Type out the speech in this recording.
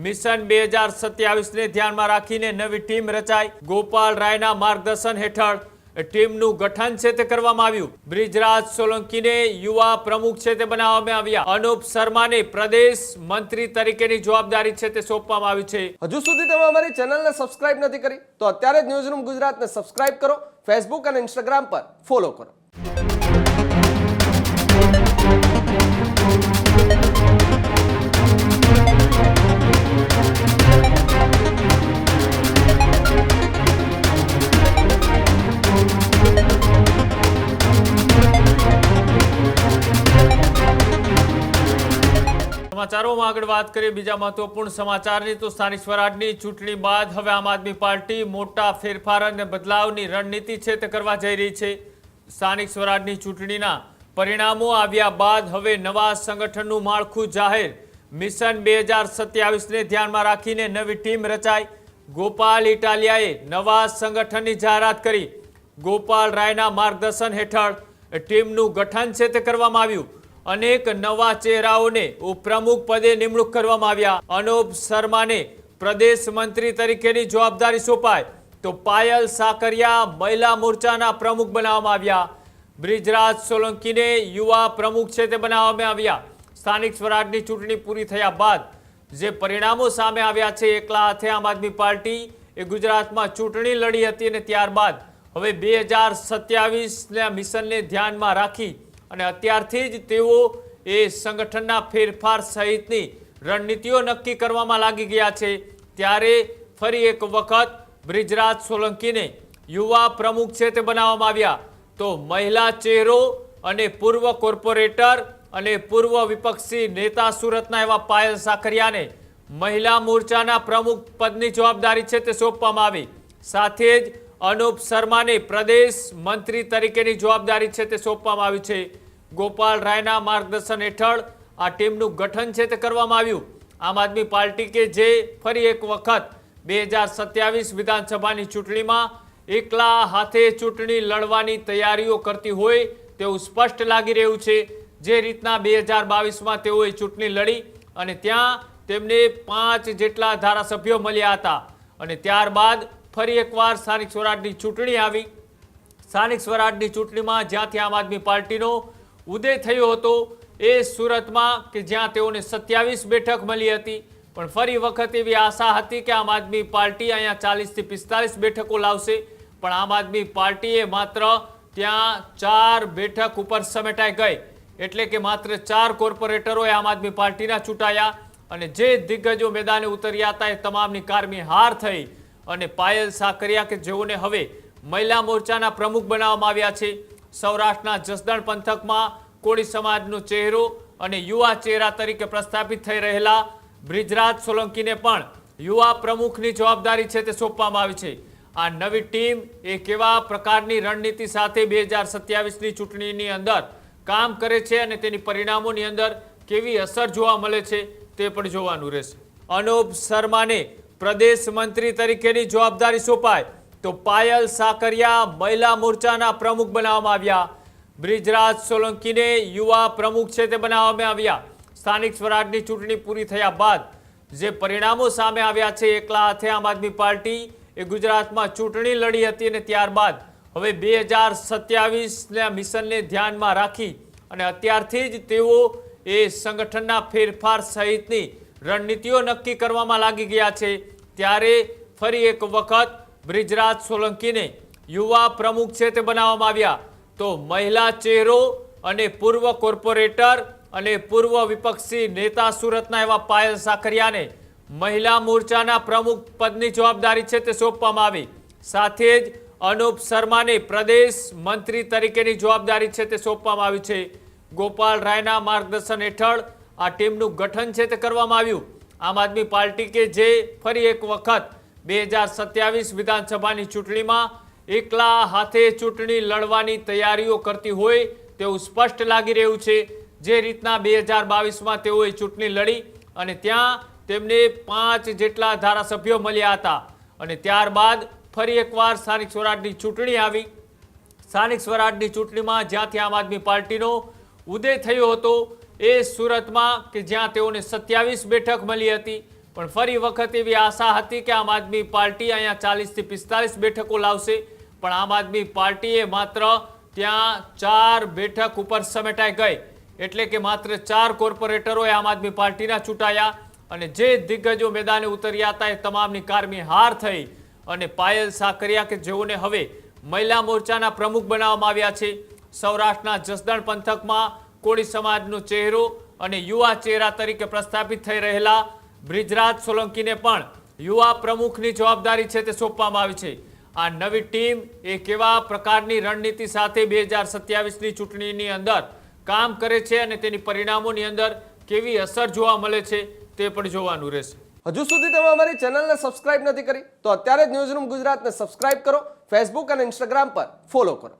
Mission 2027 ને ધ્યાનમાં રાખીને નવી ટીમ રચાઈ। ગોપાલ રાયના માર્ગદર્શન હેઠળ ટીમનું ગઠન છે તે કરવામાં આવ્યું। બ્રિજરાજ સોલંકીને યુવા પ્રમુખ છે તે બનાવવામાં આવ્યા। અનુપ શર્માને પ્રદેશ મંત્રી તરીકેની જવાબદારી છે તે સોંપવામાં આવી છે। હજુ સુધી તમે અમારી ચેનલને સબસ્ક્રાઇબ નથી કરી તો અત્યારે જ ન્યૂઝરૂમ ગુજરાતને સબસ્ક્રાઇબ કરો, ફેસબુક અને ઇન્સ્ટાગ્રામ પર ફોલો કરો। સમાચારોમાં આગળ વાત કરીએ બીજા મહત્વપૂર્ણ સમાચારની તો સ્થાનિક સ્વરાજની ચૂંટણી બાદ હવે આમ આદમી પાર્ટી મોટા ફેરફાર અને બદલાવની રણનીતિ છે તે કરવા જઈ રહી છે। સ્થાનિક સ્વરાજની ચૂંટણીના પરિણામો આવ્યા બાદ હવે નવા સંગઠનનું માળખું જાહેર। મિશન 2027 ને ધ્યાનમાં રાખીને નવી ટીમ રચાઈ। ગોપાલ ઇટાલિયાએ નવા સંગઠનની જાહેરાત કરી। ગોપાલ રાયના માર્ગદર્શન હેઠળ ટીમનું ગઠન છે તે કરવામાં આવ્યું। અનેક નવા ચહેરાઓને ઉપપ્રમુખ પદે નિમણૂક કરવામાં આવ્યા। અનુપ શર્માને પ્રદેશ મંત્રી તરીકેની જવાબદારી સોંપાઈ તો પાયલ સાકરિયા મહિલા મોરચાના પ્રમુખ બનાવવામાં આવ્યા। બ્રિજરાજ સોલંકીને યુવા પ્રમુખ છે તે બનાવવામાં આવ્યા। સ્થાનિક સ્વરાજની ચૂંટણી પૂરી થયા બાદ જે પરિણામો સામે આવ્યા છે, એકલા હાથે આમ આદમી પાર્ટી એ ગુજરાતમાં ચૂંટણી લડી હતી અને ત્યારબાદ હવે 2027ના મિશનને ધ્યાનમાં રાખી અને અત્યારથી જ તેઓ એ સંગઠનના ફેરફાર સહિતની રણનીતિઓ નક્કી કરવામાં લાગી ગયા છે। ત્યારે ફરી એક વખત બ્રિજરાજ સોલંકીને યુવા પ્રમુખ છે તે બનાવવામાં આવ્યા તો મહિલા ચહેરો અને પૂર્વ કોર્પોરેટર અને પૂર્વ વિપક્ષી નેતા સુરતના એવા પાયલ સાકરિયાને મહિલા મોરચાના પ્રમુખ પદની જવાબદારી છે તે સોંપવામાં આવી। સાથે જ અનુપ શર્માને પ્રદેશ મંત્રી તરીકેની જવાબદારી છે તે સોંપવામાં આવી છે। ગોપાલ રાયના માર્ગદર્શન હેઠળ આ ટીમનું ગઠન છે તે કરવામાં આવ્યું। આમ આદમી પાર્ટી કે જે ફરી એક વખત 2027 વિધાનસભાની ચૂંટણીમાં એકલા હાથે ચૂંટણી લડવાની તૈયારીઓ કરતી હોય તેવું સ્પષ્ટ લાગી રહ્યું છે। જે રીતના 2022માં તેઓએ ચૂંટણી લડી અને ત્યાં તેમને 5 જેટલા ધારાસભ્યો મળ્યા હતા અને ત્યારબાદ ફરી એકવાર સ્થાનિક સ્વરાજની ચૂંટણી આવી। સ્થાનિક સ્વરાજની ચૂંટણીમાં જ્યાંથી આમ આદમી પાર્ટીનો ઉદય થયો હતો એ સુરતમાં કે જ્યાં તેઓને 27 બેઠક મળી હતી, પણ ફરી વખત એવી આશા હતી કે આમ આદમી પાર્ટી અહીંયા 40 થી 45 બેઠકો લાવશે, પણ આમ આદમી પાર્ટીએ માત્ર ત્યાં 4 બેઠક ઉપર સમેટાઈ ગઈ। એટલે કે માત્ર 4 કોર્પોરેટરોએ આમ આદમી પાર્ટીના ચૂંટાયા અને જે દિગ્ગજો મેદાને ઉતર્યા હતા એ તમામની કારમી હાર થઈ અને પાયલ સાકરિયા કે જેઓને હવે મહિલા મોરચાના પ્રમુખ બનાવવામાં આવ્યા છે। સૌરાષ્ટ્રના જસદણ પંથકમાં કોળી સમાજનો ચહેરો અને યુવા ચહેરા તરીકે પ્રસ્થાપિત થઈ રહેલા બ્રિજરાજ સોલંકીને પણ યુવા પ્રમુખની જવાબદારી છે તે સોંપવામાં આવી છે। આ નવી ટીમ એ કેવા પ્રકારની રણનીતિ સાથે 2027ની ચૂંટણીની અંદર કામ કરે છે અને તેની પરિણામોની અંદર કેવી અસર જોવા મળે છે તે પણ જોવાનું રહેશે। અનુપ શર્માને પ્રદેશ મંત્રી તરીકેની જવાબદારી સોંપાઈ તો પાયલ સાકરિયા મહિલા મોરચાના પ્રમુખ બનાવવામાં આવ્યા। બ્રિજરાજ સોલંકીને યુવા પ્રમુખ છે તે બનાવવામાં આવ્યા। સ્થાનિક સ્વરાજની ચૂંટણી પૂરી થયા બાદ જે પરિણામો સામે આવ્યા છે, એકલા હાથે આમ આદમી પાર્ટી એ ગુજરાતમાં ચૂંટણી લડી હતી અને ત્યારબાદ હવે 2027ના મિશનને ધ્યાનમાં રાખી અને અત્યારથી જ તેઓ એ સંગઠનના ફેરફાર સહિતની રણનીતિઓ નક્કી કરવામાં લાગી ગયા છે। ત્યારે ફરી એક વખત બ્રિજરાજ સોલંકીને યુવા પ્રમુખ છે તે બનાવવામાં આવ્યા તો મહિલા ચહેરો અને પૂર્વ કોર્પોરેટર અને પૂર્વ વિપક્ષી નેતા સુરતના એવા પાયલ સાકરિયાને મહિલા મોરચાના પ્રમુખ પદની જવાબદારી છે તે સોંપવામાં આવી। સાથે જ અનુપ શર્માને પ્રદેશ મંત્રી તરીકેની જવાબદારી છે તે સોંપવામાં આવી છે। ગોપાલ રાયના માર્ગદર્શન હેઠળ આ ટીમનું ગઠન છે તે કરવામાં આવ્યું। આમ આદમી પાર્ટી કે જે ફરી એક વખત 2027 વિધાનસભાની ચૂંટણીમાં એકલા હાથે ચૂંટણી લડવાની તૈયારીઓ કરતી હોય તેવું સ્પષ્ટ લાગી રહ્યું છે। જે રીતના 2022માં તેઓએ ચૂંટણી લડી અને ત્યાં તેમને 5 જેટલા ધારાસભ્યો મળ્યા હતા અને ત્યારબાદ ફરી એકવાર સ્થાનિક સ્વરાજની ચૂંટણી આવી। સ્થાનિક સ્વરાજની ચૂંટણીમાં જ્યાંથી આમ આદમી પાર્ટીનો ઉદય થયો હતો એ સુરતમાં કે જ્યાં તેઓને 27 બેઠક મળી હતી, પણ ફરી વખત એવી આશા હતી કે આમ આદમી પાર્ટી અહીંયા 40 થી 45 બેઠકો લાવશે, પણ આમ આદમી પાર્ટીએ માત્ર ત્યાં 4 બેઠક ઉપર સમેટાઈ ગઈ, એટલે કે માત્ર 4 કોર્પોરેટરોએ આમ આદમી પાર્ટીના ચૂંટાયા અને જે દિગ્ગજો મેદાને ઉતર્યા હતા એ તમામની કારમી હાર થઈ અને પાયલ સાકરિયા કે જેઓને હવે મહિલા મોરચાના પ્રમુખ બનાવવામાં આવ્યા છે, સૌરાષ્ટ્રના જસદણ પંથકમાં કોળી સમાજનો ચહેરો અને યુવા ચહેરા તરીકે પ્રસ્થાપિત થઈ રહેલા બ્રિજરાજ સોલંકીને પણ યુવા પ્રમુખની જવાબદારી છે તે સોંપવામાં આવી છે. આ નવી ટીમ એ કેવા પ્રકારની રણનીતિ સાથે 2027ની ચૂંટણીની અંદર કામ કરે છે અને તેની પરિણામોની અંદર કેવી અસર જોવા મળે છે તે પણ જોવાનું રહેશે. હજુ સુધી તમે અમારી ચેનલને સબસ્ક્રાઇબ નથી કરી તો અત્યારે જ ન્યૂઝરૂમ ગુજરાતને સબસ્ક્રાઇબ કરો, ફેસબુક અને ઇન્સ્ટાગ્રામ પર ફોલો કરો.